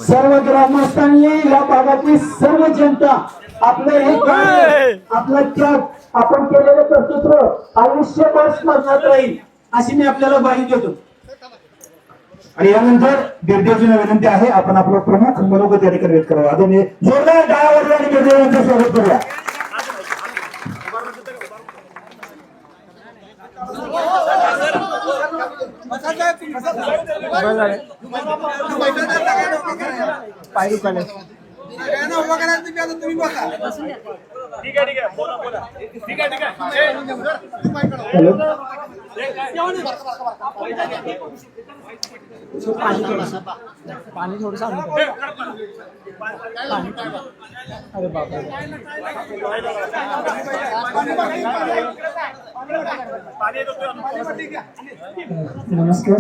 सर्व ग्रामस्थांनी या भागातली सर्व जनता आपलं हे आपलं त्याग आपण केलेलं कर्तृत्व आयुष्यभर स्मरणात राहील अशी मी आपल्याला ग्वाही देतो. आणि यानंतर बिरदेवजींना विनंती आहे आपण आपला प्रमुख मनोगत या ठिकाणी व्यक्त करावा. आदरणीय जोरदार टाळ्या आणि बिरदेव यांचं स्वागत करूया. पाणी थोडं अरे बापरे नमस्कार.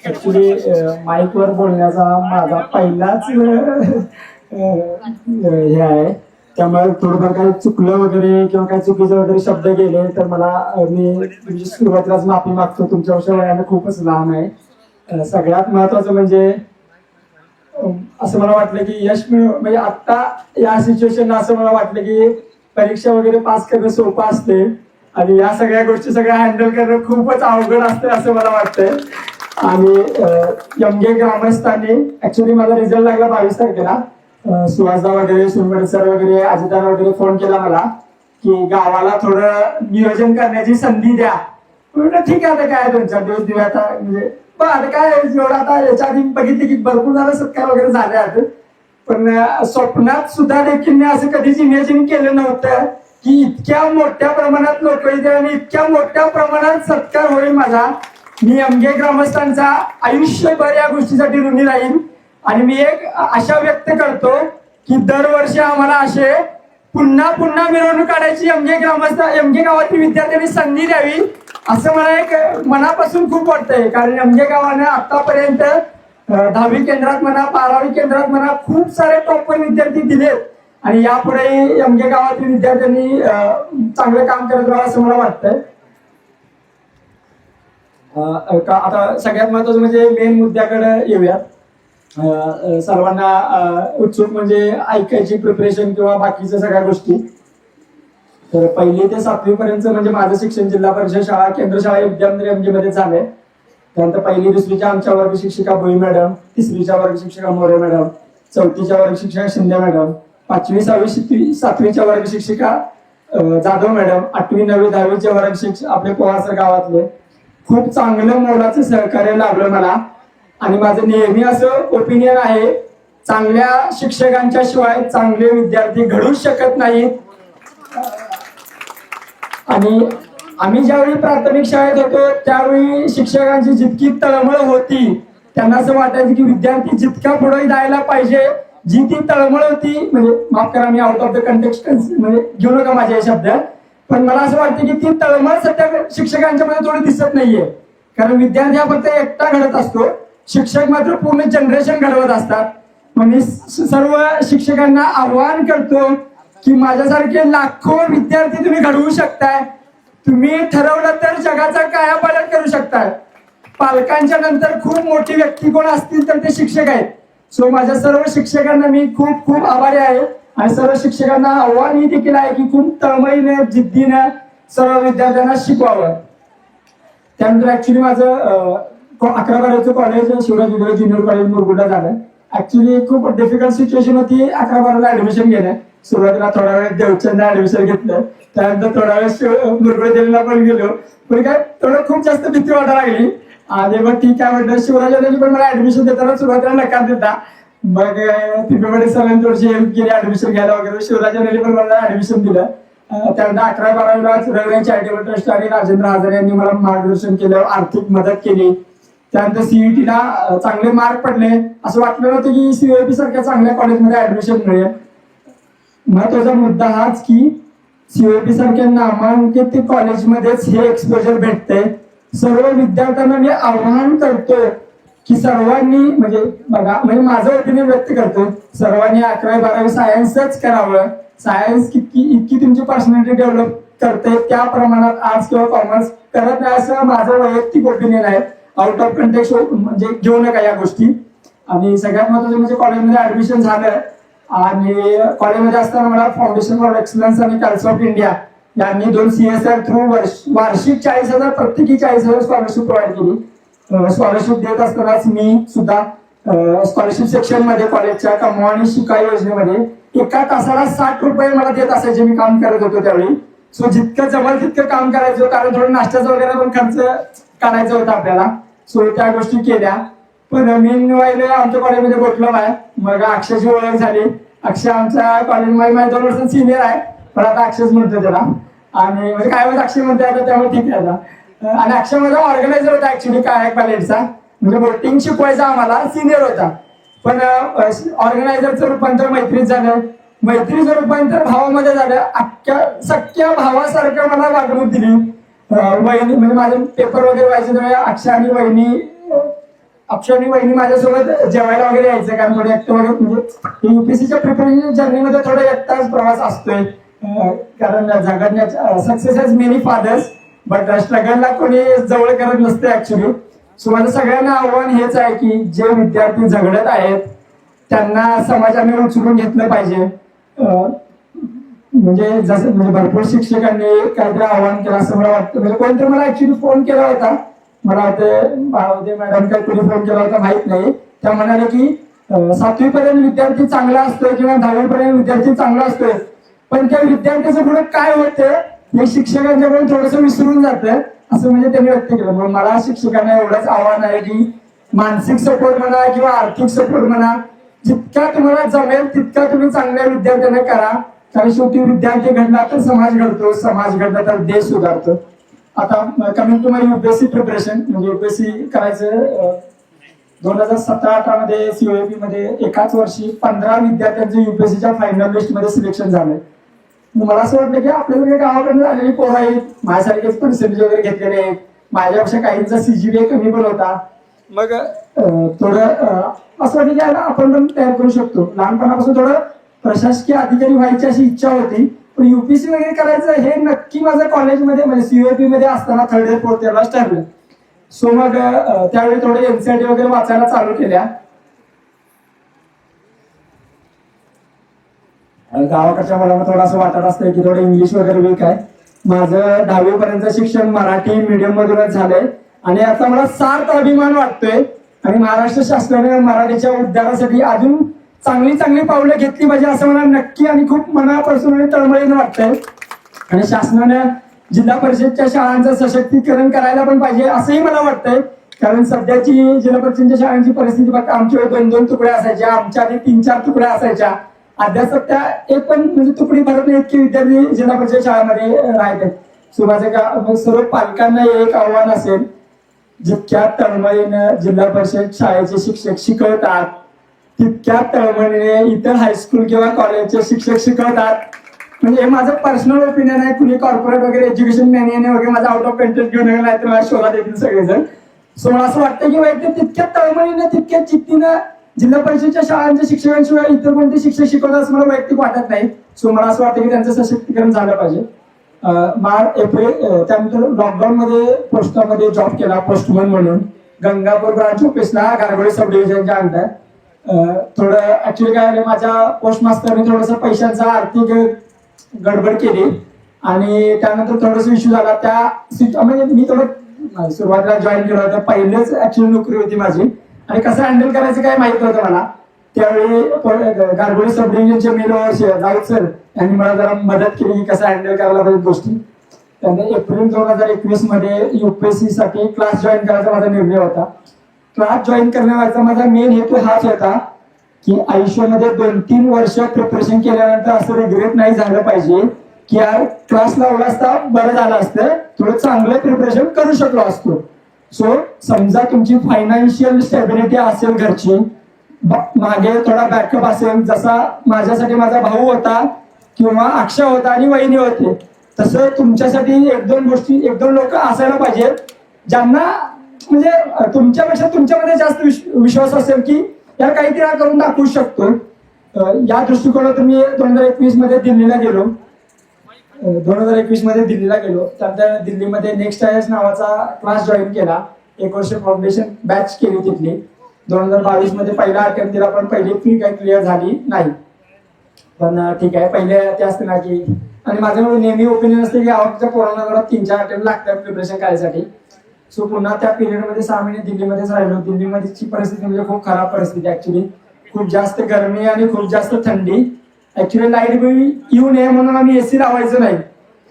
ऍक्च्युली माईकवर बोलण्याचा माझा पहिलाच हे आहे, त्यामुळे थोडंफार काही चुकलं वगैरे किंवा काही चुकीचे वगैरे शब्द गेले तर मला मी सुरुवातीलाच माफी मागतो. तुमच्यापेक्षा वयाने खूपच लहान आहे. सगळ्यात महत्वाचं म्हणजे असं मला वाटलं की यश म्हणजे आता या सिच्युएशनला असं मला वाटलं की परीक्षा वगैरे पास करणं सोपं असते आणि या सगळ्या गोष्टी सगळ्या हँडल करणं खूपच अवघड असते असं मला वाटतंय. आणि यमगे ग्रामस्थांनी ऍक्च्युली माझा रिझल्ट लागला 22 तारखेला. सुहासदा वगैरे सुनवडे सर वगैरे अजितदार वगैरे फोन केला मला की गावाला थोडं नियोजन करण्याची संधी द्या. म्हटलं ठीक आहे, आता काय 2-4 दिवस दिवे आता म्हणजे आता काय जेवढं आता याच्या आधी बघितले की भरपूर झालं सत्कार वगैरे झाले आहेत, पण स्वप्नात सुद्धा देखील मी असं कधीच इमॅजिन केलं नव्हतं की इतक्या मोठ्या प्रमाणात लोक येतील आणि इतक्या मोठ्या प्रमाणात सत्कार होईल माझा. मी यमगे ग्रामस्थांचा आयुष्यभर या गोष्टीसाठी ऋणी राहील आणि मी एक आशा व्यक्त करतो की दरवर्षी आम्हाला असे पुन्हा पुन्हा मिरवणूक काढायची यमगे गावातील विद्यार्थ्यांनी संधी द्यावी असं मला एक मनापासून खूप वाटतंय. कारण यमगे गावाने आतापर्यंत 10वी केंद्रात म्हणा 12वी केंद्रात म्हणा खूप सारे टॉपर विद्यार्थी दिलेत आणि यापुढे यमगे गावातील विद्यार्थ्यांनी चांगलं काम करत राहावं असं मला वाटतंय. आता सगळ्यात महत्वाचं म्हणजे मेन मुद्द्याकडे येऊयात. सर्वांना उत्सुक म्हणजे ऐकायची प्रिपरेशन किंवा बाकीच्या सगळ्या गोष्टी. तर 1ली ते 7वी पर्यंत म्हणजे माझं शिक्षण जिल्हा परिषद शाळा केंद्र शाळा विद्यामंदिर यमगे मध्ये झालंय. त्यानंतर 1ली 2रीच्या आमच्या वर्ग शिक्षिका भोई मॅडम, 3रीच्या वर्ग शिक्षिका मोरे मॅडम, 4थीच्या वर्ग शिक्षिका शिंदे मॅडम, 5वी 6वी 7वीच्या वर्ग शिक्षिका जाधव मॅडम, 8वी 9वी 10वीचे वर्ग शिक्षक आपले पोहासर गावातले. खूप चांगलं मोलाचं सहकार्य लाभलं मला आणि माझं नेहमी असं ओपिनियन आहे चांगल्या शिक्षकांच्या शिवाय चांगले विद्यार्थी घडूच शकत नाहीत. आणि आम्ही ज्यावेळी प्राथमिक शाळेत होतो त्यावेळी शिक्षकांची जितकी तळमळ होती त्यांना असं वाटायचं की विद्यार्थी जितका पुढे जायला पाहिजे, जी ती तळमळ होती म्हणजे माफ करा me out of the context म्हणजे घेऊ नका माझ्या या शब्दात, पण मला असं वाटतं की ती तळमळ सध्या शिक्षकांच्या मध्ये थोडी दिसत नाहीये. कारण विद्यार्थी हा फक्त एकटा घडत असतो, शिक्षक मात्र पूर्ण जनरेशन घडवत असतात. म्हणजे सर्व शिक्षकांना आव्हान करतो की माझ्यासारखे लाखो विद्यार्थी तुम्ही घडवू शकताय. तुम्ही ठरवलं तर जगाचा कायापालट करू शकताय. पालकांच्या नंतर खूप मोठी व्यक्ती कोण असतील तर ते शिक्षक आहेत. सो माझ्या सर्व शिक्षकांना मी खूप खूप आभारी आहे आणि सर्व शिक्षकांना आव्हान ही देखील आहे की खूप तळमळीने जिद्दीने सर्व विद्यार्थ्यांना शिकवावं. त्यानंतर ऍक्च्युली माझं 11-12चं कॉलेज शिवराज विद्यालय ज्युनियर कॉलेज मुरगुडला झालं. ऍक्च्युली खूप डिफिकल्ट सिच्युएशन होती 11-12ला ऍडमिशन घेणं. सुरुवातीला थोडा वेळ देवचंद ऍडमिशन घेतलं, त्यानंतर थोडा वेळ मुरगुडला पण गेलो, पण काय थोडं खूप जास्त भीती वाटायला लागली. आणि मग ठीक आहे म्हटलं शिवराज पण मला ऍडमिशन देताना सुरुवातीला नकार देता, मग तिकडे सरांनी थोडीशी हेल्प केली ऍडमिशन घ्यायला वगैरे. शिवराज पण मला ऍडमिशन दिलं. त्यानंतर 11-12ला रविवारी चॅरिटेबल ट्रस्ट आणि राजेंद्र हजारे यांनी मला मार्गदर्शन केलं, आर्थिक मदत केली. त्यानंतर सीईटीला चांगले मार्क पडले. असं वाटलं नव्हतं की सीओपी सारख्या चांगल्या कॉलेजमध्ये ऍडमिशन मिळेल. महत्वाचा मुद्दा हाच की सीओपी सारख्या नामांकित कॉलेजमध्येच हे एक्सपोजर भेटते. सर्व विद्यार्थ्यांना मी आवाहन करतो की सर्वांनी म्हणजे बघा म्हणजे माझं ओपिनियन व्यक्त करतो, सर्वांनी 11वी 12वी सायन्सच करावं. सायन्स इतकी तुमची पर्सनॅलिटी डेव्हलप करते त्या प्रमाणात आर्ट्स किंवा कॉमर्स करत नाही असं माझं वैयक्तिक ओपिनियन आहे. आउट ऑफ कंटेक्स्ट म्हणजे घेऊ नका या गोष्टी. आणि सगळ्यात महत्त्वाचं म्हणजे कॉलेजमध्ये ऍडमिशन झालं आणि कॉलेजमध्ये असताना मला फाउंडेशन फॉर एक्सलन्स आणि काउन्सिल ऑफ इंडिया यांनी 2 CSR थ्रू वार्षिक 40,000 प्रत्येकी 40,000 स्कॉलरशिप प्रोव्हाइड केली. स्कॉलरशिप देत असतानाच मी सुद्धा स्कॉलरशिप सेक्शन मध्ये कॉलेजच्या कमवा आणि शिका योजनेमध्ये एका तासाला 60 रुपये मला देत असायचे. मी काम करत होतो त्यावेळी. सो जितकं जमल तितकं काम करायचं, कारण थोडं नाश्त्याचा वगैरे पण खर्च काढायचा होता आपल्याला. सो त्या गोष्टी केल्या. पण मी वाहिले आमच्या कॉलेजमध्ये गोठलं आहे. मग अक्षयची ओळख झाली. अक्षय आमच्या कॉलेजमध्ये माझ्या 2 वर्ष सिनियर आहे, पण आता अक्षयच म्हणतो त्याला. आणि म्हणजे काय वेळेस अक्षय म्हणते आता, त्यामुळे ठीक आहे आता. आणि अक्षय माझा ऑर्गनायझर होता ऍक्च्युली काय कॉलेजचा, म्हणजे बोटिंग शिकवायचा आम्हाला, सिनियर होता. पण ऑर्गनायझरचं रूपांतर मैत्रीत झालं, मैत्रीचं रूपांतर भावामध्ये झालं. सख्या भावासारखं मला वागणूक दिली. वहिनी म्हणजे माझे पेपर वगैरे व्हायचे तेव्हा अक्षय आणि वहिनी माझ्यासोबत जेवायला वगैरे यायचं, कारण थोडं एकटं वगैरे म्हणजे युपीएससीच्या प्रिपरेशन जर्नीमध्ये थोडा एकटाच प्रवास असतोय. कारण जगण्याच्या success has many fathers but स्ट्रगलला कोणी जवळ करत नसते ऍक्च्युली. सो माझं सगळ्यांना आव्हान हेच आहे की जे विद्यार्थी झगडत आहेत त्यांना समाजाने उचलून घेतलं पाहिजे. म्हणजे जसं म्हणजे भरपूर शिक्षकांनी काहीतरी आव्हान केलं असं मला वाटतं. म्हणजे कोणतरी मला ऍक्च्युली फोन केला होता, मला वाटतं मॅडम काय कोणी फोन केला होता माहित नाही. त्या म्हणाले की 7वी पर्यंत विद्यार्थी चांगला असतोय किंवा 10वी पर्यंत विद्यार्थी चांगला असतोय, पण त्या विद्यार्थ्याचं पुढे काय होतं हे शिक्षकांच्याकडून थोडंसं विसरून जातं असं म्हणजे त्यांनी व्यक्त केलं. म्हणून मला शिक्षकांना एवढंच आव्हान आहे की मानसिक सपोर्ट म्हणा किंवा आर्थिक सपोर्ट म्हणा, जितका तुम्हाला जमेल तितका तुम्ही चांगल्या विद्यार्थ्यांना करा. कारण शेवटी विद्यार्थी घडला तर समाज घडतो, समाज घडला तर देश सुधारतो. आता coming to my UPSC preparation, म्हणजे युपीएससी करायचं 2017-18 मध्ये सीओएपी मध्ये एकाच वर्षी 15 विद्यार्थ्यांचं युपीएससीच्या फायनल लिस्ट मध्ये सिलेक्शन झालंय. मला असं वाटलं की आपल्याकडे गावाकडे झालेली पोरं आहेत, माझ्यासारखेच पर्सेंटेज वगैरे घेतलेले आहेत, माझ्यापेक्षा काहींचा CGPA कमी पण होता. मग थोडं असं वाटलं की आपण पण तयार करू शकतो. लहानपणापासून थोडं प्रशासकीय अधिकारी व्हायची अशी इच्छा होती, पण युपीएससी वगैरे करायचं हे नक्की माझं कॉलेजमध्ये म्हणजे सीओएपी मध्ये असताना 3rd इयर 4th इयरलाच ठरलं. सो मग त्यावेळी थोडे NCERT वगैरे वाचायला चालू केल्या. आणि गावाकडच्या मुलांना थोडं असं वाटत असतं की थोडं इंग्लिश वगैरे वीक आहे. माझं 10वी पर्यंत शिक्षण मराठी मीडियम मधूनच झालंय आणि आता मला सार्थ अभिमान वाटतोय. आणि महाराष्ट्र शासनाने मराठीच्या उद्धारासाठी अजून चांगली पावलं घेतली पाहिजे असं मला नक्की आणि खूप मनापासून आणि तळमळीनं वाटतंय. आणि शासनानं जिल्हा परिषदच्या शाळांचं सशक्तीकरण करायला पण पाहिजे असंही मला वाटतंय. कारण सध्याची जिल्हा परिषदेच्या शाळांची परिस्थिती बघा, आमच्या 2-2 तुकड्या असायच्या, आमच्या आधी 3-4 तुकड्या असायच्या. अद्याप त्या एक पण म्हणजे तुकडी भरत नाही इतके विद्यार्थी जिल्हा परिषद शाळांमध्ये राहतात. सो माझं सर्व पालकांना एक आव्हान असेल, जितक्या तळमळीनं जिल्हा परिषद शाळेचे शिक्षक शिकवतात तितक्या तळमळीने इतर हायस्कूल किंवा कॉलेजचे शिक्षक शिकवतात. म्हणजे हे माझं पर्सनल ओपिनियन आहे. कुणी कॉर्पोरेट वगैरे एज्युकेशन मॅन्युअल वगैरे माझा आउट ऑफ कंटेंट घेऊन नाही तर मला शोधात येतील सगळेजण. सो मला असं वाटतं की वाईट तितक्या तळमळीनं तितक्या चित्तीनं जिल्हा परिषदच्या शाळांच्या शिक्षकांशिवाय इतर कोणते शिक्षक शिकवतात असं मला वैयक्तिक वाटत नाही. सो मला असं वाटतं की त्यांचं सशक्तीकरण झालं पाहिजे. एप्रिल त्यानंतर लॉकडाऊन मध्ये पोस्टामध्ये जॉब केला पोस्टमन म्हणून गंगापूर ब्रांच ऑफिसला गारगोळी सब डिव्हिजनच्या अंडर. थोडं ऍक्च्युली काय झालं, माझ्या पोस्ट मास्तरने थोडंसं पैशांचा आर्थिक गडबड केली आणि त्यानंतर थोडासा इश्यू झाला. त्या म्हणजे मी थोडं सुरुवातीला जॉईन केलं होतं, पहिलेच ऍक्च्युली नोकरी होती माझी आणि कसं हँडल करायचं काय माहित नव्हतं मला. त्यावेळी गारगोळी सब डिव्हिजनचे मेल राऊत सर यांनी मला जरा मदत केली की कसं हँडल करायला पाहिजे गोष्टी. त्यानंतर एप्रिल 2021 मध्ये युपीएससी साठी क्लास जॉईन करायचा माझा निर्णय होता. क्लास जॉईन करण्याचा माझा मेन हेतू हाच होता की आयुष्यामध्ये 2-3 वर्ष प्रिपरेशन केल्यानंतर असं रिग्रेट नाही झालं पाहिजे की यार क्लास लावला असता बरं झालं असतं, थोडं चांगलं प्रिपरेशन करू शकलो असतो. सो समजा तुमची फायनान्शियल स्टेबिलिटी असेल घरची, मागे थोडा बॅकअप असेल, जसा माझ्यासाठी माझा भाऊ होता किंवा अक्षय होता आणि वहिनी होते, तसं तुमच्यासाठी 1-2 गोष्टी 1-2 लोक असायला पाहिजेत ज्यांना म्हणजे तुमच्यापेक्षा तुमच्यामध्ये जास्त विश्वास असेल की यार काहीतरी करून दाखवू शकतो. या दृष्टिकोनातून मी 2021 मध्ये दिल्लीला गेलो 2021 मध्ये दिल्लीला गेलो. त्यानंतर दिल्लीमध्ये नेक्स्ट आय एस नावाचा क्लास जॉईन केला. 1 वर्ष फाउंडेशन बॅच केली तिथली. 2022 मध्ये पहिला अटेम्प्ट दिला, पण पहिली फी काही क्लिअर झाली नाही. पण ठीक आहे, पहिले ते असते ना की, आणि माझं नेहमी ओपिनियन असते की आवडत्या पोरांना जरा 3-4 अटेम्प्ट लागतात प्रिपरेशन करायसाठी. सो पुन्हा त्या पिरियडमध्ये 6 महिने दिल्लीमध्येच राहिलो. दिल्लीमध्येची परिस्थिती म्हणजे खूप खराब परिस्थिती ऍक्च्युली. खूप जास्त गरमी आणि खूप जास्त थंडी. ऍक्च्युली लाईट बिल येऊ नये म्हणून आम्ही एसी लावायचो नाही,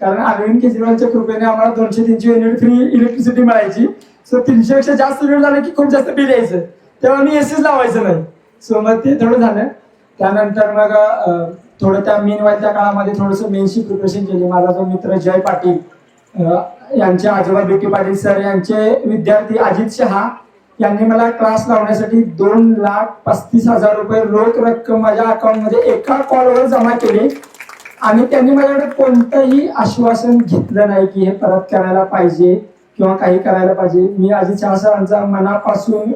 कारण अरविंद केजरीवालच्या कृपेने आम्हाला 200-300 युनिट फ्री इलेक्ट्रिसिटी मिळायची. सो 300 पेक्षा जास्त बिल झालं की खूप जास्त बिल यायचं, तेव्हा आम्ही एसीच लावायचं नाही. सो मग ते थोडं झालं. त्यानंतर मग थोडं त्या त्या काळामध्ये थोडंसं मेन्सची प्रिपरेशन केली. माझा जो मित्र जय पाटील, यांचे आजोबा बीटी पाटील सर यांचे विद्यार्थी अजित शहा यांनी मला क्लास लावण्यासाठी 2,35,000 रुपये रोख रक्कम माझ्या अकाउंटमध्ये एका कॉलवर जमा केली. आणि त्यांनी माझ्याकडे कोणतंही आश्वासन घेतलं नाही की हे परत करायला पाहिजे किंवा काही करायला पाहिजे. मी अजित शहा सरांचा मनापासून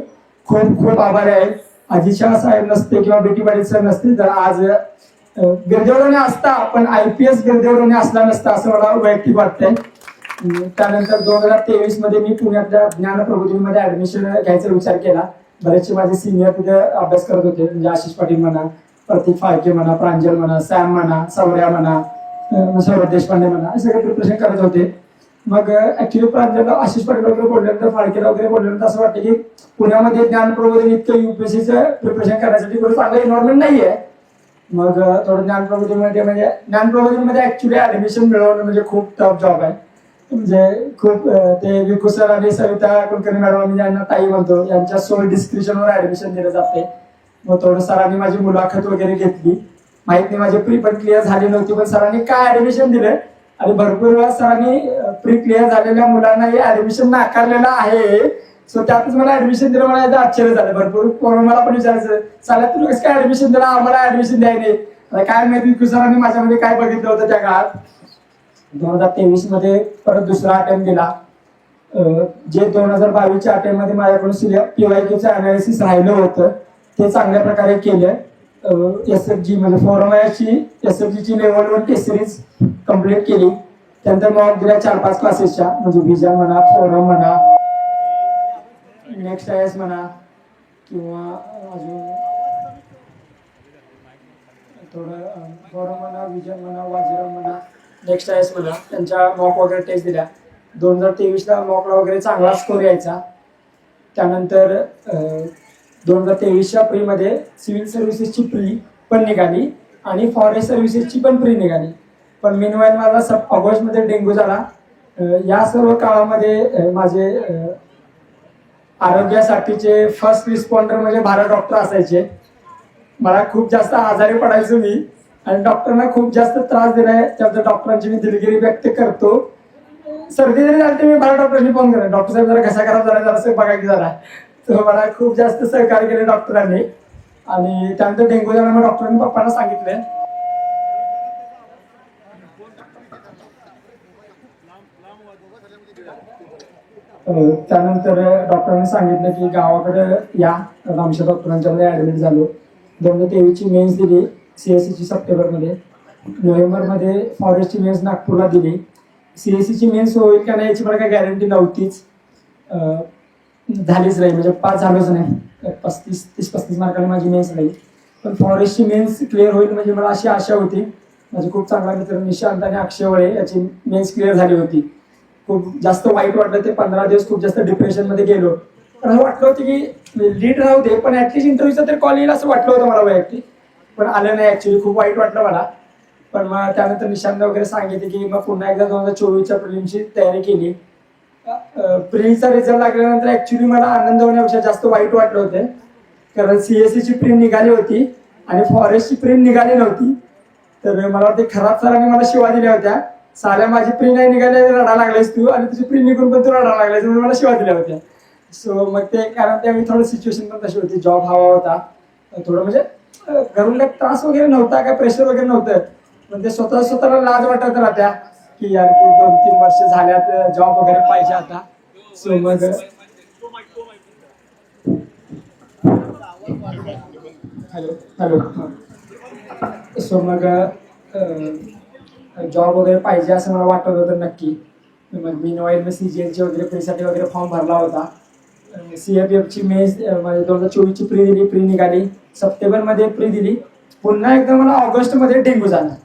खूप खूप आभारी आहे. अजित शहा साहेब नसते किंवा बीटी पाटील सर नसते तर आज गिरदेवराने असता, पण IPS गिरदेवराने असला नसता असं मला वैयक्तिक वाटतंय. त्यानंतर 2023 मध्ये मी पुण्यातल्या ज्ञान प्रबोधिनीमध्ये ऍडमिशन घ्यायचा विचार केला. बरेचसे माझे सिनियर तिथे अभ्यास करत होते, म्हणजे आशिष पाटील म्हणा, प्रतीक फाळके म्हणा, प्रांजल म्हणा, सॅम म्हणा, सौर्या म्हणा, सौरभ देशपांडे म्हणा, हे सगळे प्रिपरेशन करत होते. मग ऍक्च्युली प्रांजलला आशिष पाटील वगैरे बोलल्यानंतर, फाळकेला वगैरे बोलल्यानंतर असं वाटतं की पुण्यामध्ये ज्ञान प्रबोधिनी इतकं UPSCचं प्रिपरेशन करण्यासाठी थोडं चांगलं एन्व्हायरमेंट नाहीये. मग थोडं ज्ञान प्रबोधिनीमध्ये, म्हणजे ज्ञान प्रबोधिनीमध्ये ऍक्च्युली ऍडमिशन मिळवणं म्हणजे खूप टफ जॉब आहे. म्हणजे खूप ते विकू सर आणि सविता कुलकर्णी मॅडम, आम्ही ज्यांना ताई म्हणतो, यांच्या सोल डिस्क्रिप्शनवर ऍडमिशन दिलं जाते. मग थोडं सरांनी माझी मुलाखत वगैरे घेतली. माहित नाही माझी प्री पण क्लिअर झाली नव्हती, पण सरांनी काय ऍडमिशन दिलं. आणि भरपूर वेळा सरांनी प्री क्लिअर झालेल्या मुलांना हे ऍडमिशन नाकारलेलं आहे. सो त्यातच मला ऍडमिशन दिलं. मला याचं आश्चर्य झालं. भरपूर पोरं मला पण विचारायचं, चालेल तुला कसं काय ऍडमिशन दिलं, आम्हाला ऍडमिशन द्यायला नाही. काय माहिती विकू सरांनी माझ्यामध्ये काय बघितलं होतं त्या काळात. 2023 मध्ये परत दुसरा अटेम्प्ट दिला. जे 2022च्या अटेम्प्ट मध्ये माझ्याकडून PYQचं अनालिसिस राहिलं होतं ते चांगल्या प्रकारे केलं. SFG म्हणजे SFGची लेवल 1 टेस्ट सिरीज कम्प्लीट केली. त्यानंतर मॉक दिल्या 4-5 क्लासेसच्या, म्हणजे व्हिजन म्हणा, फोरम म्हणा, नेक्स्ट IS म्हणा, किंवा अजून थोडं फोरम म्हणा, व्हिजन म्हणा, वाजिरम म्हणा, नेक्स्ट IS म्हणा, त्यांच्या मॉक वगैरे टेस्ट दिल्या. 2023ला मॉकला वगैरे चांगला स्कोर यायचा. त्यानंतर 2023च्या प्रीमध्ये सिव्हिल सर्व्हिसेसची प्री पण निघाली आणि फॉरेस्ट सर्व्हिसेसची पण प्री निघाली. पण मीनवाईल मला ऑगस्टमध्ये डेंग्यू झाला. या सर्व काळामध्ये माझे आरोग्यासाठीचे फर्स्ट रिस्पॉन्डर म्हणजे भारत डॉक्टर असायचे. मला खूप जास्त आजारी पडायचो मी, आणि डॉक्टरांना खूप जास्त त्रास दिलाय. त्याबद्दल डॉक्टरांची मी दिलगिरी व्यक्त करतो. सर्दी जरी झाली मी भारत डॉक्टरांनी फोन केला, डॉक्टर साहेब जरा घसा खराब झाला, जरा बघा की जरा. तर मला खूप जास्त सहकार्य केले डॉक्टरांनी. आणि त्यानंतर डेंग्यू झाला, मग डॉक्टरांनी पप्पांना सांगितलं. त्यानंतर डॉक्टरांनी सांगितलं की गावाकडे या. आमच्या डॉक्टरांच्यामध्ये ऍडमिट झालो. 2023ची मेन्स दिली CSCची सप्टेंबरमध्ये. नोव्हेंबरमध्ये फॉरेस्टची मेन्स नागपूरला दिली. CSCची मेन्स होईल का नाही याची मला काही गॅरंटी नव्हतीच. झालीच नाही, म्हणजे पास झालोच नाही. 30-35 मार्काने माझी मेन्स राहील. पण फॉरेस्टची मेन्स क्लिअर होईल म्हणजे मला अशी आशा होती. माझे खूप चांगला मित्र निशांत आणि अक्षय वळे याची मेन्स क्लिअर झाली होती. खूप जास्त वाईट वाटलं. ते 15 दिवस खूप जास्त डिप्रेशनमध्ये गेलो. पण असं वाटलं होतं की लीड राहू दे, पण ऍटलीस्ट इंटरव्ह्यूचा तरी कॉल येईल असं वाटलं होतं मला वैयक्तिक. पण आलं नाही. ऍक्च्युली खूप वाईट वाटलं मला. पण मग त्यानंतर निशांत वगैरे सांगितले की मग पुन्हा एकदा 2024च्या प्रिलिमची तयारी केली. प्रीचा रिझल्ट लागल्यानंतर ऍक्च्युली मला आनंद होण्यापेक्षा जास्त वाईट वाटलं होतं, कारण CSCची प्री निघाली होती आणि फॉरेस्टची प्री निघाली नव्हती. तर मला वाटते खराब सरांनी मला शिवा दिल्या होत्या, साल्या माझी प्री नाही निघाली रडा लागलायस तू, आणि तुझी प्री निघून पण तू रडा लागलायस, म्हणून मला शिवा दिल्या होत्या. सो मग ते कारण त्यावेळी थोडं सिच्युएशन पण तशी होती. जॉब हवा होता थोडं, म्हणजे घरून काही त्रास वगैरे नव्हता, काय प्रेशर वगैरे नव्हतं. पण ते स्वतःला लाज वाटत राहत्या की यार की 2-3 वर्ष झाल्यात, जॉब वगैरे पाहिजे आता. सो मग हॅलो. सो मग जॉब वगैरे पाहिजे असं मला वाटत होतं नक्की. मग मी नोव्हेंबर CGL चे वगैरे प्रीसाठी वगैरे फॉर्म भरला होता. CFFची मेस म्हणजे 2024ची प्री दिली, प्री निघाली. सप्टेंबरमध्ये प्री दिली. पुन्हा एकदा मला ऑगस्टमध्ये डेंग्यू झाला.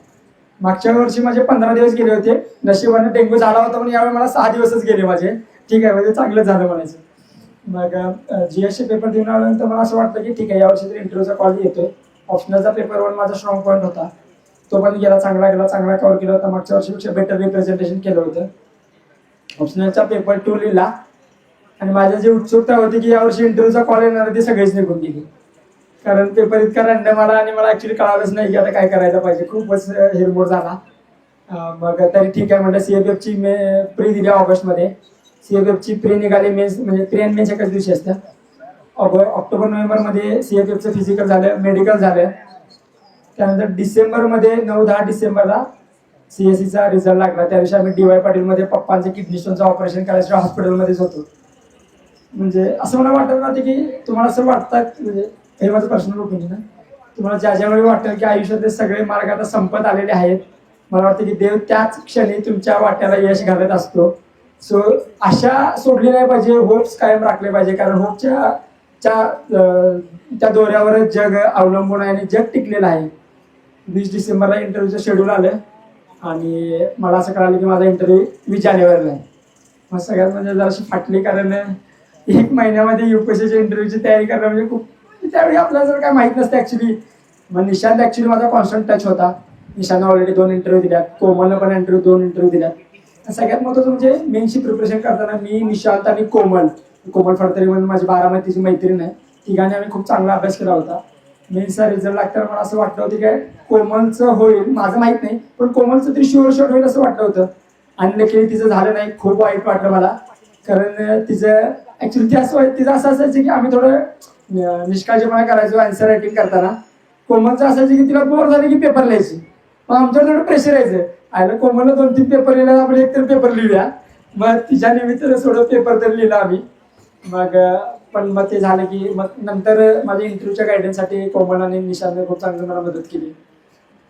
मागच्या वर्षी माझे 15 दिवस गेले होते. नशिबाने डेंग्यू झाला होता पण यावेळी मला 6 दिवसच गेले माझे. ठीक आहे, म्हणजे चांगलं झालं म्हणायचं. मग GSचे पेपर देऊन आल्यानंतर मला असं वाटतं की ठीक आहे, यावर्षी तरी इंटरव्ह्यूचा कॉल येतोय. ऑप्शनलचा पेपर 1 माझा स्ट्रॉंग पॉईंट होता, तो पण गेला, चांगला कव्हर केला होता. मागच्या वर्षीपेक्षा बेटर रिप्रेझेंटेशन केलं होतं. ऑप्शनलचा पेपर 2 लिहिला आणि माझी जी उत्सुकता होती की यावर्षी इंटरव्ह्यूचा कॉल येणार ती सगळीच निघून गेली. कारण पेपर इतका रँडम आला आणि मला ऍक्च्युली कळालंच नाही की आता काय करायला पाहिजे. खूपच हिरमोड झाला. मग तरी ठीक आहे म्हटलं. CFFची प्री दिली ऑगस्टमध्ये. CFFची प्री निघाली. मेन्स म्हणजे प्री आणि मेन्स एकाच दिवशी असतं. ऑक्टोबर नोव्हेंबरमध्ये CFFचं फिजिकल झालं, मेडिकल झालं. त्यानंतर डिसेंबरमध्ये 9-10 डिसेंबरला CSEचा रिझल्ट लागला. त्या दिवशी आम्ही DY पाटीलमध्ये पप्पांचं किडनी स्टोनचं ऑपरेशन करायचं हॉस्पिटलमध्येच होतो. म्हणजे असं मला वाटत नव्हतं की तुम्हाला असं वाटतं, म्हणजे हे माझं पर्सनल ओपिनियन आहे, तुम्हाला ज्यावेळी वाटेल की आयुष्यातले सगळे मार्ग आता संपत आलेले आहेत, मला वाटतं की देव त्याच क्षणी तुमच्या वाट्याला यश घालत असतो. सो आशा सोडली नाही पाहिजे, होप्स कायम राखले पाहिजे. कारण होपच्या त्या दोऱ्यावरच जग अवलंबून आहे आणि जग टिकलेलं आहे. 20 डिसेंबरला इंटरव्ह्यूचं शेड्यूल आलं आणि मला असं कळालं की माझा इंटरव्ह्यू 20 जानेवारीला आहे. मग सगळ्यात म्हणजे जराशी फाटली, कारण 1 महिन्यामध्ये UPSCच्या इंटरव्ह्यूची तयारी करणं म्हणजे खूप, त्यावेळी आपल्याला जर काय माहीत नसतं ॲक्च्युली. मग निशांत ॲक्च्युली माझा कॉन्स्टंट टच होता. निशांतनं ऑलरेडी 2 इंटरव्ह्यू दिल्यात, कोमलनं पण 2 इंटरव्ह्यू दिल्यात. सगळ्यात महत्त्वाचं म्हणजे मेन्सची प्रिपरेशन करताना मी, निशांत आणि कोमल फडतरी म्हणून माझी बारामतीची मैत्रीण आहे, तिघांनी आम्ही खूप चांगला अभ्यास केला होता. मेन्सचा रिझल्ट लागताना मला असं वाटलं होतं की कोमलचं होईल, माझं माहीत नाही, पण कोमलचं तरी शुअर शॉट होईल असं वाटलं होतं. आणि नक्की तिचं झालं नाही. खूप वाईट वाटलं मला, कारण तिचं ॲक्च्युली तिचं असं असायचं की आम्ही थोडं निष्काळजीपणा करायचो आन्सर रायटिंग करताना. कोमलचं असायचं की तिला बोर झालं की पेपर लिहायची. मग आमच्यावर थोडं प्रेशर यायचं, आयला कोमलनं 2-3 पेपर लिहिला, आपण एक तर पेपर लिहूया. मग तिच्या निमित्तानं थोडं पेपर तर लिहिला आम्ही. मग ते झालं की मग नंतर माझ्या इंटरव्ह्यूच्या गायडन्ससाठी कोमल आणि निशांतने खूप चांगली मला मदत केली.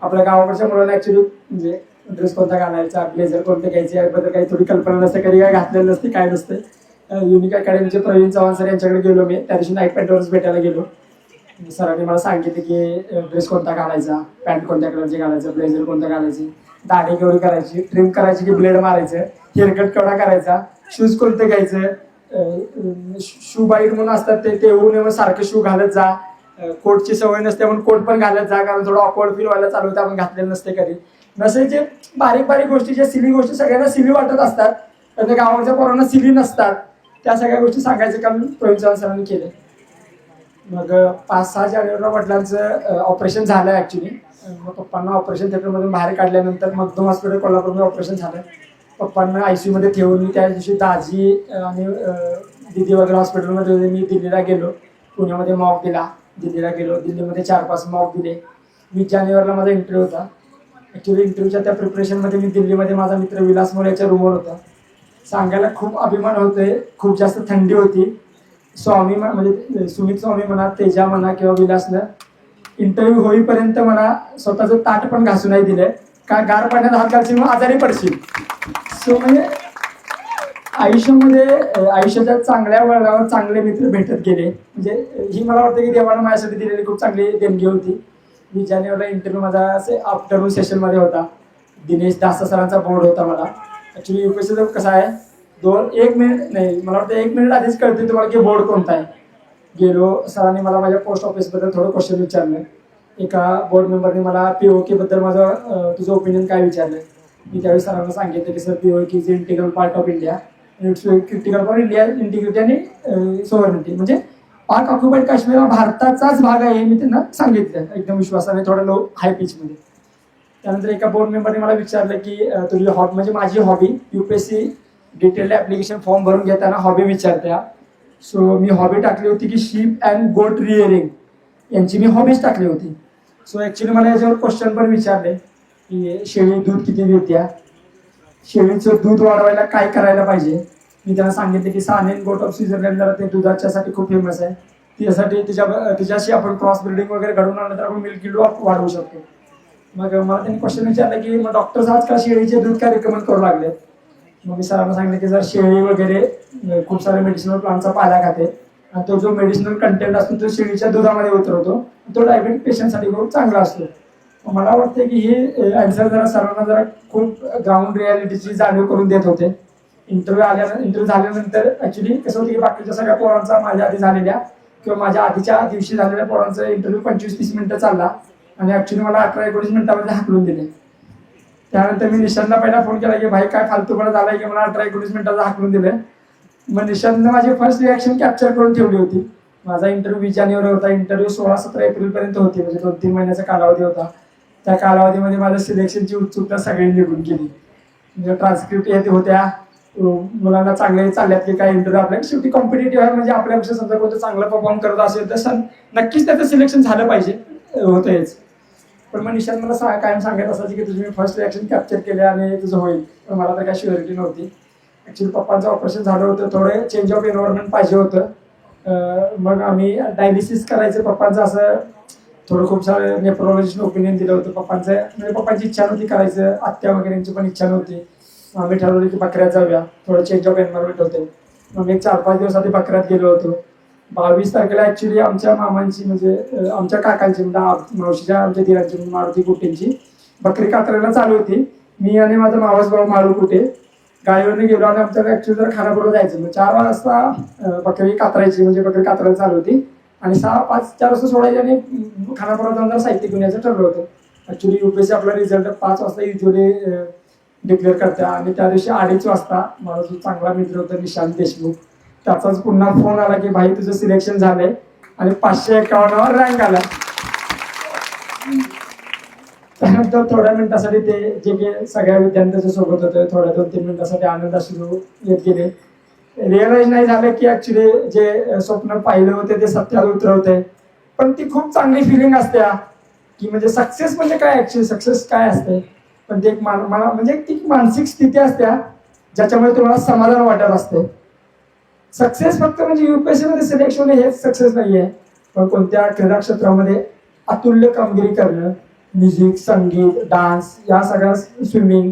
आपल्या गावाकडच्या मुलांना ॲक्च्युली म्हणजे ड्रेस कोणता घालायचा, ब्लेझर कोणते घ्यायचे याबद्दल काही थोडी कल्पना नसते, कधी काय घातलेलं नसते, काय नसते. युनिक अकॅडमीचे प्रवीण चव्हाण सर यांच्याकडे गेलो मी. त्या दिवशी नाईट पॅन्टवरच भेटायला गेलो. सरांनी मला सांगितलं की ड्रेस कोणता घालायचा, पॅन्ट कोणत्या कलरचे घालायचं, ब्लेझर कोणतं घालायची, दाढी केवढी करायची, ट्रिम करायची की ब्लेड मारायचं, हेअरकट केवढा करायचा, शूज कोणते घ्यायचं, शू बाईट म्हणून असतात ते येऊ नये सारखे शू घालत जा. कोटची सवय नसते म्हणून कोट पण घालत जा, कारण थोडं ऑकवर्ड फील व्हायला चालू होतं, आपण घातलेलं नसते कधी. नसायचे बारीक गोष्टी, ज्या सिली गोष्टी सगळ्यांना सिली वाटत असतात, पण त्या गावाच्या पोरांना सिली नसतात, त्या सगळ्या गोष्टी सांगायचं काम प्रवीण चव्हाण सरांनी केलं. मग 5-6 जानेवारीला वडिलांचं ऑपरेशन झालं ॲक्च्युली. मग पप्पांना ऑपरेशन थिएटरमधून बाहेर काढल्यानंतर मगदूम हॉस्पिटल कोल्हापूरमध्ये ऑपरेशन झालं. पप्पांना ICU मध्ये ठेवून मी त्या दिवशी दाजी आणि दिदी वगैरे हॉस्पिटलमध्ये होते. मी दिल्लीला गेलो, पुण्यामध्ये मॉक दिला, दिल्लीला गेलो, दिल्लीमध्ये 4-5 मॉक दिले. 20 जानेवारीला माझा इंटरव्ह्यू होता. ॲक्च्युली इंटरव्ह्यूच्या त्या प्रिपरेशनमध्ये मी दिल्लीमध्ये माझा मित्र विलास मोरे याच्या रूमवर होता. सांगायला खूप अभिमान होतोय, खूप जास्त थंडी होती. स्वामी म्हणजे सुमित स्वामी म्हणा, तेजा म्हणा किंवा विलासनं इंटरव्ह्यू होईपर्यंत मला स्वतःचं ताट पण घासू नाही दिलं, का गार पाण्यात हात घालशील मग आजारी पडशील. सो म्हणजे आयुष्याच्या चांगल्या वळणावर चांगले मित्र भेटत गेले. म्हणजे ही मला वाटतं की देवानं माझ्यासाठी दिलेली खूप चांगली देणगी होती. 20 जानेवारीला इंटरव्ह्यू माझा असे आफ्टरनून सेशनमध्ये होता. दिनेश दास सरांचा बोर्ड होता. मला ॲक्च्युली UPSCचं कसं आहे, 1 मिनिट नाही, मला वाटतं 1 मिनिट आधीच कळते तुम्हाला की बोर्ड कोणता आहे. गेलो, सरांनी मला माझ्या पोस्ट ऑफिसबद्दल थोडं क्वेश्चन विचारलं. एका बोर्ड मेंबरने मला POK बद्दल माझं तुझं ओपिनियन काय विचारलं. मी त्यावेळी सरांना सांगितलं की sir POK is integral part of India, it's critical for India integrity आणि सोव्हर्निटी. म्हणजे पाक ऑक्युपाईड काश्मीर हा भारताचाच भाग आहे हे मी त्यांना सांगितलं एकदम विश्वासाने, थोडं लो हाय पिचमध्ये. त्यानंतर एका बोर्ड मेंबरने मला विचारलं की तुझी हॉबी, म्हणजे माझी hobby UPSC detailed application form भरून घेताना हॉबी विचारत्या. सो मी हॉबी टाकली होती की शीप अँड गोट रिअरिंग यांची मी हॉबीज टाकली होती. सो ॲक्च्युली मला याच्यावर क्वेश्चन पण विचारले की शेळी दूध किती देत्या, शेळीचं दूध वाढवायला काय करायला पाहिजे. मी त्यांना सांगितले की सानेन गोट ऑफ स्वित्झर्लंड जरा ते दुधाच्यासाठी खूप फेमस आहे, त्यासाठी तिच्याशी आपण क्रॉस ब्रीडिंग वगैरे घडवून आणलं तर आपण मिल्क यील्ड वाढवू शकतो. मग मला त्यांनी क्वेश्चन विचारला की मग डॉक्टर्स आजकाल शेळीचे दूध काय रिकमेंड करू लागले. मग मी सरांना सांगितलं की जर शेळी वगैरे खूप सारे मेडिसिनल प्लांटचा पाला खाते आणि तो जो मेडिसिनल कंटेंट असतो तो शेळीच्या दुधामध्ये उतरवतो, तो डायबेटिक पेशंटसाठी खूप चांगला असतो. मला वाटतं की हे आन्सर जरा सरांना जरा खूप ग्राउंड रियालिटीची जाणीव करून देत होते. इंटरव्ह्यू झाल्यानंतर ऍक्च्युली कसं होतं की बाकीच्या सगळ्या पोरांचा माझ्या आधी झालेल्या किंवा माझ्या आधीच्या दिवशी झालेल्या पोरांचा इंटरव्ह्यू 25-30 मिनिटं चालला आणि ऍक्च्युली मला 18-19 मिनिटांमध्ये हाकलून दिले. त्यानंतर मी निशांतला पहिला फोन केला की भाई काय फालतूपणा झालाय की मला 18-19 मिनिटाचं हाकलून दिलं. मग निशांतनं माझी फर्स्ट रिॲक्शन कॅप्चर करून ठेवली होती. माझा इंटरव्ह्यू 20 जानेवारी होता, इंटरव्ह्यू 16-17 एप्रिलपर्यंत होती, म्हणजे 2-3 महिन्याचा कालावधी होता. त्या कालावधीमध्ये माझ्या सिलेक्शनची उत्सुकता सगळी निघून गेली. म्हणजे ट्रान्सक्रिप्ट येत होत्या, मुलांना चांगले चालल्यात की काय इंटरव्ह्यू आपल्या शेवटी कॉम्पिटेटिव्ह आहे, म्हणजे आपल्यापेक्षा समजा कोणतं चांगलं परफॉर्म करत असेल तर नक्कीच त्याचं सिलेक्शन झालं पाहिजे, होतंच. पण मग निशांत मला कायम सांगत असायचे की तुझी मी फर्स्ट रिॲक्शन कॅप्चर केले आणि तुझं होईल. पण मला तर काय शुअरिटी नव्हती. ॲक्च्युली पप्पांचं ऑपरेशन झालं होतं, थोडे चेंज ऑफ एन्व्हायरमेंट पाहिजे होतं. मग आम्ही डायलिसिस करायचं पप्पांचं असं थोडं खूप सारं नेफ्रोलॉजिस्टने ओपिनियन दिलं होतं. पप्पांचं म्हणजे पप्पांची इच्छा नव्हती करायचं, आत्या वगैरेंची पण इच्छा नव्हती. आम्ही ठरवलं की बकऱ्यात जाऊया, थोडं चेंज ऑफ एन्व्हायरमेंट होते. मग मी 4-5 दिवस आधी बकऱ्यात गेलो होतो. 22 तारखेला ॲक्च्युली आमच्या मामांची म्हणजे आमच्या काकांची म्हणजे मावशीच्या आमच्या दिरांची मारुती कुटेंची बकरी कातरायला चालू होती. मी आणि माझा मावस भाऊ मारू कुटे गाडीवरने गेलो आणि आमच्याकडे ॲक्च्युली जरा खानापूरला जायचं. मग 4 वाजता बकरी कातरायची म्हणजे बकरी कातरायला चालू होती आणि 4 वाजता सोडायची आणि खानापुरात जाऊन जरा साहित्य घेऊन यायचं ठरलं होतं. ॲक्च्युली UPSC आपला रिझल्ट 5 वाजता युजली डिक्लेअर करते आणि त्या दिवशी 2:30 वाजता माझा जो चांगला मित्र होता निशांत देशमुख, त्याचाच पुन्हा फोन आला की भाई तुझं सिलेक्शन झालंय आणि 551वर रँक आला. त्यानंतर थोड्या मिनिटासाठी ते जे काही सगळ्या विद्यार्थ्यांच्या सोबत होते थोड्या 2-3 मिनिटासाठी आनंद अश्रू येत गेले. रिअलाइज नाही झालं की ऍक्च्युली जे स्वप्न पाहिलं होते ते सत्यात उतरवते. पण ती खूप चांगली फिलिंग असते की म्हणजे सक्सेस म्हणजे काय, ऍक्च्युली सक्सेस काय असते. पण ते एक मला म्हणजे ती मानसिक स्थिती असते ज्याच्यामुळे तुम्हाला समाधान वाटत असते. सक्सेस फक्त म्हणजे UPSC मध्ये सिलेक्शन हेच सक्सेस नाहीये, पण कोणत्या क्रीडा क्षेत्रामध्ये अतुल्य कामगिरी करणं, म्युझिक, संगीत, डान्स या सगळ्या, स्विमिंग,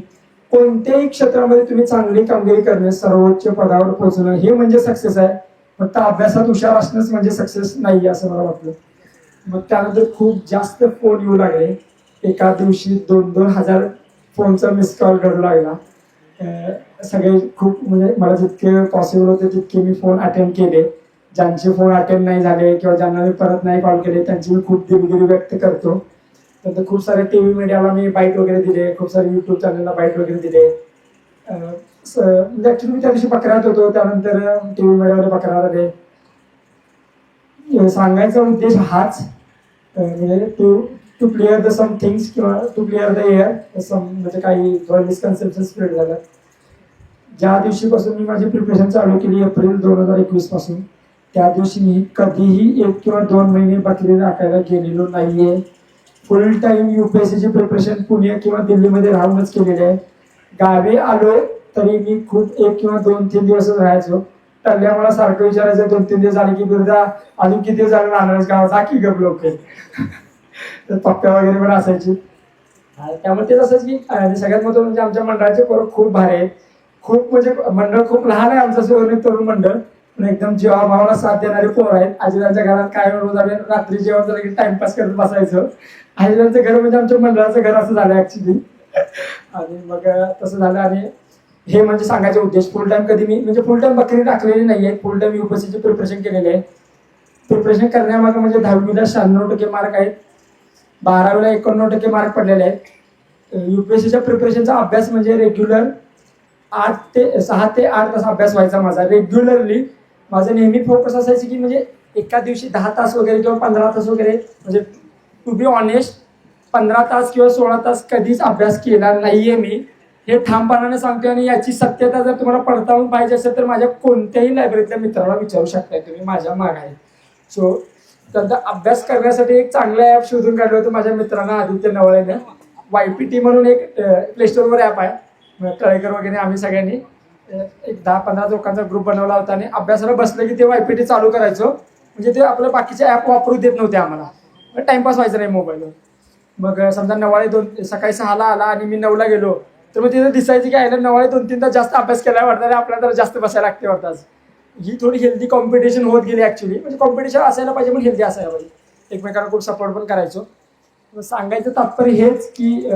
कोणत्याही क्षेत्रामध्ये तुम्ही चांगली कामगिरी करणे, सर्वोच्च पदावर पोहोचणं हे म्हणजे सक्सेस आहे. फक्त अभ्यासात हुशार असणंच म्हणजे सक्सेस नाही असं मला वाटलं. मग त्यानंतर खूप जास्त फोन येऊ लागले. एका दिवशी 2-2 हजार फोनचा मिस कॉल करू लागला. सगळे खूप म्हणजे मला जितके पॉसिबल होते तितके मी फोन अटेंड केले. ज्यांचे फोन अटेंड नाही झाले किंवा ज्यांना मी परत नाही कॉल केले त्यांची मी खूप दिलगिरी व्यक्त करतो. नंतर खूप सारे TV मीडियाला मी बाईट वगैरे दिले, खूप सारे YouTube चॅनलला बाईट वगैरे दिले. म्हणजे ऍक्च्युली मी त्या दिवशी बकऱ्यात होतो, त्यानंतर TV मीडियावर बकऱ्यात आले. सांगायचा उद्देश हाच, म्हणजे to clear the some things किंवा to clear the air some, म्हणजे काही मिसकन्सेप्शन स्प्रेड झालं. ज्या दिवशीपासून मी माझी प्रिपरेशन चालू केली एप्रिल 2021 पासून, त्या दिवशी मी कधीही 1 किंवा 2 महिने बकरी राखायला गेलेलो नाहीये. फुल टाइम UPSCची प्रिपरेशन पुणे किंवा दिल्लीमध्ये राहूनच केलेली आहे. गावी आलो तरी मी खूप 1 किंवा 2-3 दिवसच राहायचो. टल्ल्या मला सारखं विचारायचं 2-3 दिवस झाले की बिरदा अजून किती दिवस झाले राहणार गाव, जा की गप लोक. तर पप्प्या वगैरे पण असायची. त्यामुळे तेच असायचं की सगळ्यात महत्त्वाचं म्हणजे आमच्या मंडळाचे पोरं खूप भारी आहेत. खूप म्हणजे मंडळ खूप लहान आहे आमचं सुवर्ण तरुण मंडळ, पण एकदम जीवाभावाला साथ देणारे पोरं आहेत. आजीलांच्या घरात काय रोज आम्ही रात्री जेवण झालं की टाइमपास करत बसायचो. आजीलांचं घर म्हणजे आमच्या मंडळाचं घर असं झालं ऍक्च्युली. आणि मग तसं झालं. आणि हे म्हणजे सांगायचे उद्देश, फुल टाइम कधी मी म्हणजे फुल टाइम बकरी टाकलेली नाही आहे, फुल टाइम UPSCची प्रिपरेशन केलेली आहे. प्रिपरेशन करण्यामागे म्हणजे 10वीला 96% मार्क आहेत, 12वीला 91% मार्क पडलेले आहेत. UPSCच्या प्रिपरेशनचा अभ्यास म्हणजे रेग्युलर 6 ते 8 तास अभ्यास व्हायचा माझा रेग्युलरली. माझं नेहमी फोकस असायचं की म्हणजे एका दिवशी 10 तास वगैरे किंवा 15 तास वगैरे, म्हणजे टू बी ऑनेस्ट 15 तास किंवा 16 तास कधीच अभ्यास केला नाहीये मी, हे ठामपणाने सांगतोय. आणि याची सत्यता जर तुम्हाला पडताळून पाहिजे असेल तर माझ्या कोणत्याही लायब्ररीतल्या मित्राला विचारू शकताय तुम्ही, माझ्या माग आहे. सो तर अभ्यास करण्यासाठी एक चांगलं ॲप शोधून काढलं होतं माझ्या मित्रांना, आदित्य नवळेने. YPT म्हणून एक प्ले स्टोअरवर ॲप आहे. तळेकर वगैरे आम्ही सगळ्यांनी एक 10-15 लोकांचा ग्रुप बनवला होता आणि अभ्यासाला बसलं की ते YPT चालू करायचो. म्हणजे ते आपलं बाकीचे ॲप वापरू देत नव्हते आम्हाला, टाइमपास व्हायचं नाही मोबाईलवर. मग समजा नवाळे सकाळी 6ला आला आणि मी 9ला गेलो तर मग तिथं दिसायचं की आयला नवाळे 2-3 तास जास्त अभ्यास केला वाटतं आणि आपल्याला तर जास्त बसायला लागते वाटतं. ही थोडी हेल्दी कॉम्पिटिशन होत गेली ऍक्च्युली. म्हणजे कॉम्पिटिशन असायला पाहिजे पण हेल्दी असायला पाहिजे. एकमेकांना खूप सपोर्ट पण करायचो. सांगायचं तात्पर्य हेच की